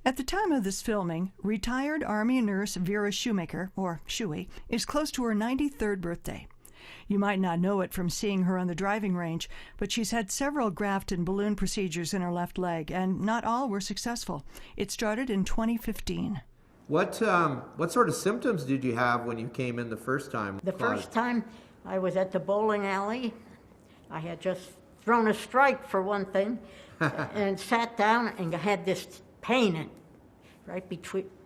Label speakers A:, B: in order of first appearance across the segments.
A: At the time of this filming, retired Army nurse Vera Shoemaker, or Shooey, is close to her 93rd birthday. You might not know it from seeing her on the driving range, but she's had several graft and balloon procedures in her left leg, and not all were successful. It started in 2015.
B: What sort of symptoms did you have when you came in the first time?
C: The first time I was at the bowling alley. I had just thrown a strike for one thing and sat down and had this pain right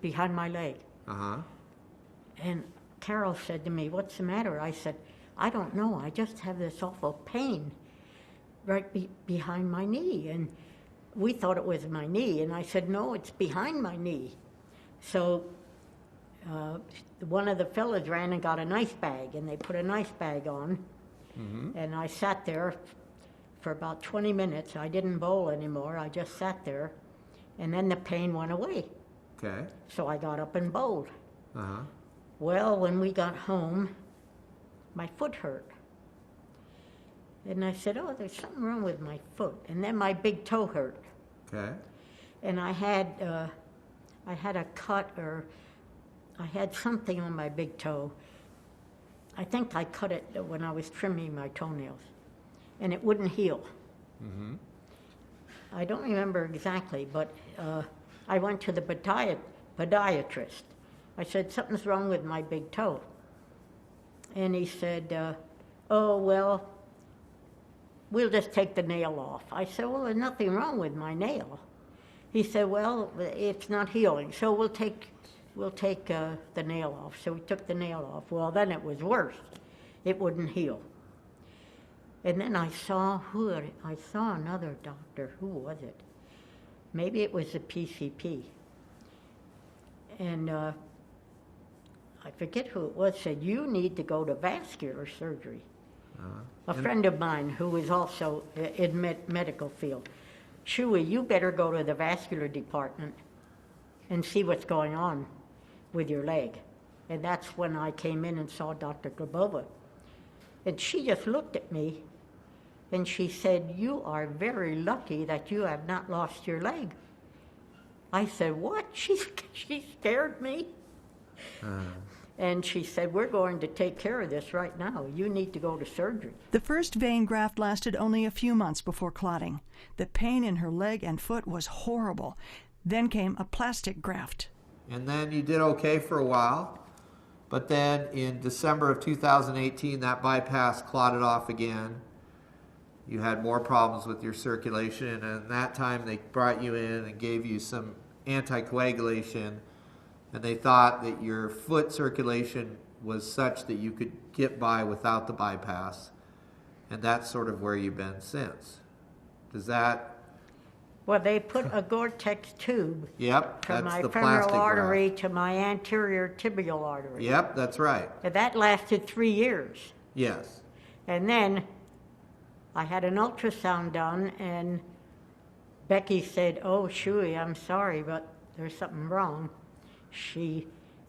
C: behind my leg.
B: Uh-huh.
C: And Carol said to me, "What's the matter?" I said, "I don't know. I just have this awful pain right behind my knee." And we thought it was my knee. And I said, "No, it's behind my knee." So one of the fellas ran and got an ice bag, and they put an ice bag on. Mm-hmm. And I sat there for about 20 minutes. I didn't bowl anymore. I just sat there. And then the pain went away.
B: Okay.
C: So I got up and bowled.
B: Uh-huh.
C: Well, when we got home, my foot hurt. And I said, "Oh, there's something wrong with my foot." And then my big toe hurt.
B: Okay.
C: And I had a cut, or I had something on my big toe. I think I cut it when I was trimming my toenails. And it wouldn't heal. Mm-hmm. I don't remember exactly, but I went to the podiatrist. I said, "Something's wrong with my big toe." And he said, "Oh, well, we'll just take the nail off." I said, "Well, there's nothing wrong with my nail." He said, "Well, it's not healing, so we'll take the nail off." So we took the nail off. Well, then it was worse. It wouldn't heal. And then I saw another doctor. Who was it? Maybe it was the PCP. And I forget who it was, said, "You need to go to vascular surgery." A friend of mine who was also in medical field. "Shooey, you better go to the vascular department and see what's going on with your leg." And that's when I came in and saw Dr. Glebova. And she just looked at me and she said, "You are very lucky that you have not lost your leg." I said, "What?" She scared me. And she said, "We're going to take care of this right now. You need to go to surgery."
A: The first vein graft lasted only a few months before clotting. The pain in her leg and foot was horrible. Then came a plastic graft.
B: And then you did okay for a while. But then in December of 2018, that bypass clotted off again. You had more problems with your circulation, and that time they brought you in and gave you some anticoagulation, and they thought that your foot circulation was such that you could get by without the bypass, and that's sort of where you've been since. Does that...
C: Well, they put a Gore-Tex tube
B: from
C: my
B: the
C: femoral artery
B: graft
C: to my anterior tibial artery.
B: Yep, that's right.
C: And that lasted 3 years.
B: Yes.
C: And then I had an ultrasound done, and Becky said, "Oh, Shooey, I'm sorry, but there's something wrong." She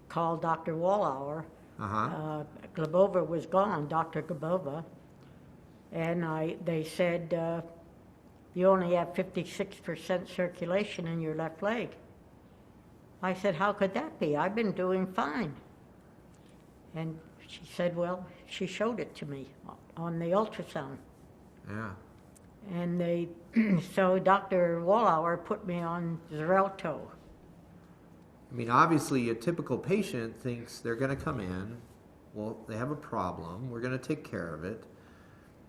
C: called Dr. Wallauer. Glebova was gone, Dr. Glebova. And they said, "You only have 56% circulation in your left leg." I said, "How could that be? I've been doing fine." And she said, well, she showed it to me on the ultrasound.
B: Yeah.
C: And so Dr. Wallauer put me on Xarelto.
B: I mean, obviously, a typical patient thinks they're going to come in, well, they have a problem, we're going to take care of it,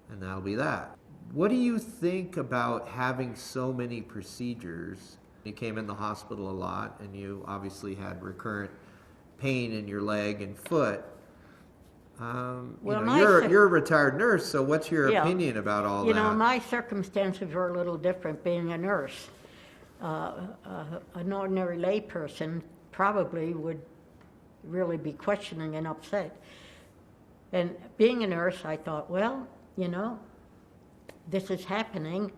B: and that'll be that. What do you think about having so many procedures? You came in the hospital a lot, and you obviously had pain in your leg and foot. You're a retired nurse, so what's your opinion about all that?
C: You know, my circumstances were a little different being a nurse. An ordinary layperson probably would really be questioning and upset. And being a nurse, I thought, well, you know, this is happening.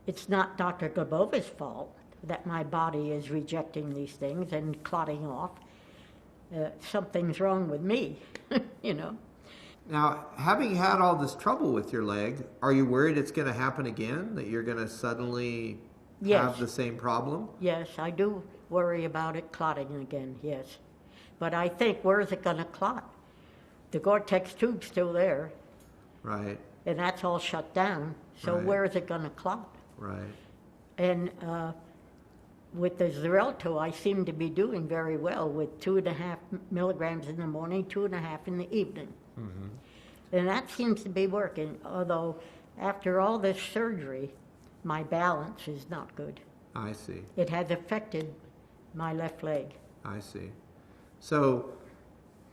C: It's not Dr. Glebova's fault that my body is rejecting these things and clotting off. Something's wrong with me, you know.
B: Now, having had all this trouble with your leg, are you worried it's going to happen again? That you're going to suddenly
C: Yes.
B: have the same problem?
C: Yes, I do worry about it clotting again, yes. But I think, where is it going to clot? The Gore-Tex tube's still there,
B: Right,
C: and that's all shut down, so
B: Right.
C: where is it going to clot?
B: right.
C: And with the Xarelto, I seem to be doing very well with 2.5 milligrams in the morning, 2.5 in the evening. And that seems to be working, although after all this surgery, my balance is not good.
B: I see,
C: It has affected my left leg.
B: I see. So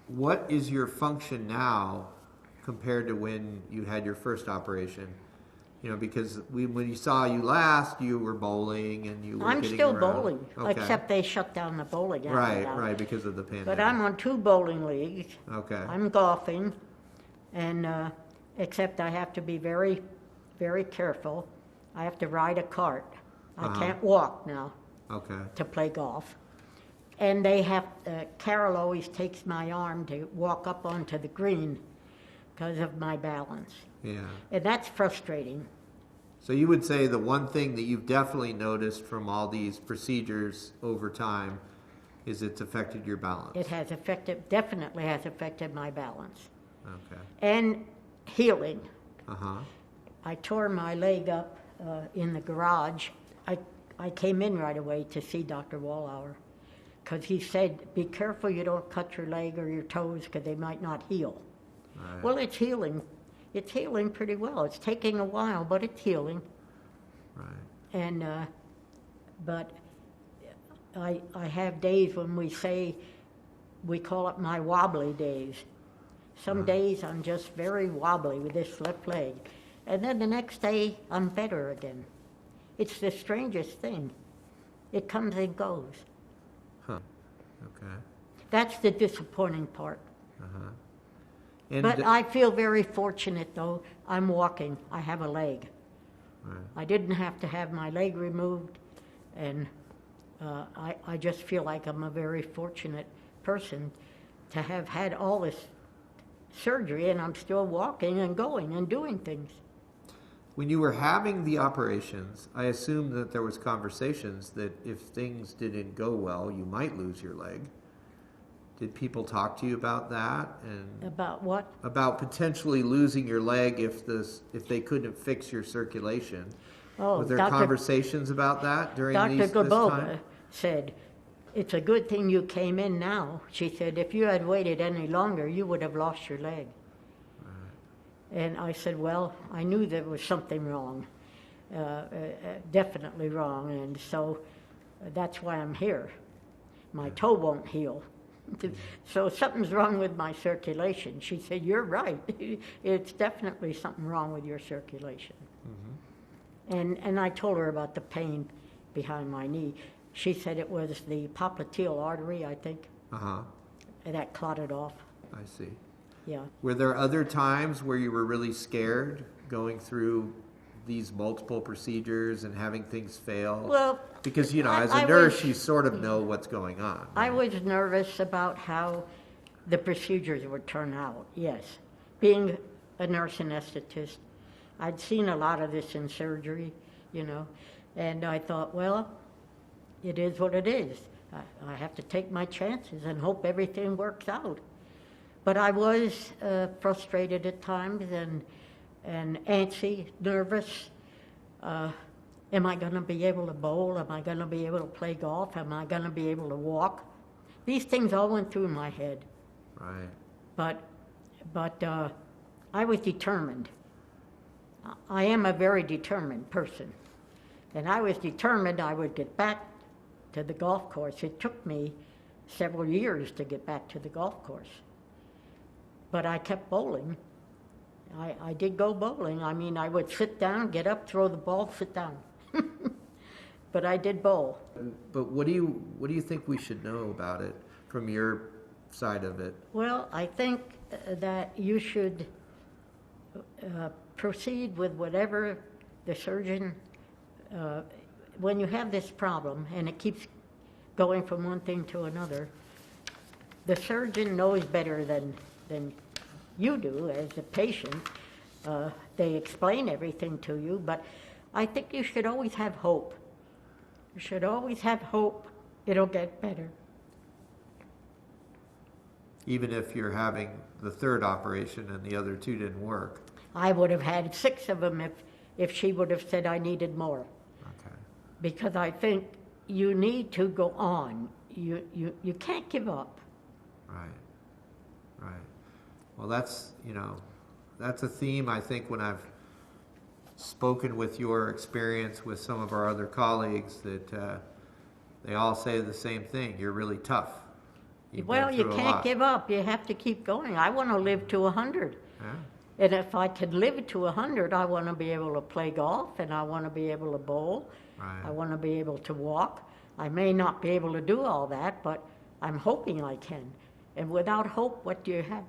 B: what is your function now compared to when you had your first operation? You know, because when you saw you last, you were bowling and you were
C: I'm
B: getting
C: still
B: around.
C: bowling,
B: Okay.
C: except they shut down the bowling alley
B: Right,
C: now.
B: right, because of the pandemic.
C: But I'm on 2 bowling leagues.
B: Okay,
C: I'm golfing, and except I have to be very, very careful. I have to ride a cart. I can't walk now
B: okay,
C: to play golf. And they have, Carol always takes my arm to walk up onto the green because of my balance.
B: yeah.
C: And that's frustrating.
B: So you would say the one thing that you've definitely noticed from all these procedures over time is it's affected your balance.
C: It has affected, definitely has affected my balance.
B: Okay.
C: And healing.
B: Uh-huh.
C: I tore my leg up in the garage. I came in right away to see Dr. Wallauer because he said, be careful you don't cut your leg or your toes because they might not heal.
B: Right.
C: Well, it's healing. It's healing pretty well. It's taking a while, but it's healing.
B: Right.
C: And, but I have days when we call it my wobbly days. Some days I'm just very wobbly with this left leg. And then the next day I'm better again. It's the strangest thing. It comes and goes.
B: Huh. Okay.
C: That's the disappointing part.
B: Uh-huh. And
C: But I feel very fortunate, though. I'm walking. I have a leg.
B: right.
C: I didn't have to have my leg removed, and I just feel like I'm a very fortunate person to have had all this surgery, and I'm still walking and going and doing things.
B: When you were having the operations, I assume that there was conversations that if things didn't go well, you might lose your leg. Did people talk to you about that and
C: About what?
B: about potentially losing your leg if they couldn't fix your circulation?
C: Oh,
B: Was there
C: Dr.
B: conversations about that during
C: Dr.
B: this
C: Gabova
B: time?
C: said, it's a good thing you came in now. She said, if you had waited any longer, you would have lost your leg. And I said, well, I knew there was something wrong, definitely wrong, and so that's why I'm here. My toe won't heal. So something's wrong with my circulation. She said, you're right. It's definitely something wrong with your circulation. And I told her about the pain behind my knee. She said it was the popliteal artery, I think,
B: Uh-huh.
C: that clotted off.
B: I see.
C: Yeah.
B: Were there other times where you were really scared going through these multiple procedures and having things fail?
C: Well,
B: because, you know, as
C: I
B: a nurse,
C: was-
B: you sort of know what's going on.
C: I
B: right?
C: was nervous about how the procedures would turn out, yes. Being a nurse anesthetist, I'd seen a lot of this in surgery, you know, and I thought, well, it is what it is. I have to take my chances and hope everything works out. But I was frustrated at times and antsy, nervous. Am I going to be able to bowl? Am I going to be able to play golf? Am I going to be able to walk? These things all went through my head.
B: Right.
C: But I was determined. I am a very determined person. And I was determined I would get back to the golf course. It took me several years to get back to the golf course. But I kept bowling. I did go bowling. I mean, I would sit down, get up, throw the ball, sit down. But I did bowl.
B: But what do you think we should know about it from your side of it?
C: Well, I think that you should proceed with whatever the surgeon, when you have this problem and it keeps going from one thing to another, the surgeon knows better than you do as a patient. They explain everything to you, but I think you should always have hope. You should always have hope. It'll get better.
B: Even if you're having the third operation and the other two didn't work.
C: I would have had 6 of them if she would have said I needed more.
B: Okay.
C: Because I think you need to go on. You can't give up.
B: Right. Well, that's a theme, I think, when I've spoken with your experience with some of our other colleagues, that they all say the same thing. You're really tough.
C: Well, you can't give up. You have to keep going. I want to live to 100.
B: Yeah.
C: And if I could live to 100, I want to be able to play golf, and I want to be able to bowl.
B: Right.
C: I want to be able to walk. I may not be able to do all that, but I'm hoping I can. And without hope, what do you have?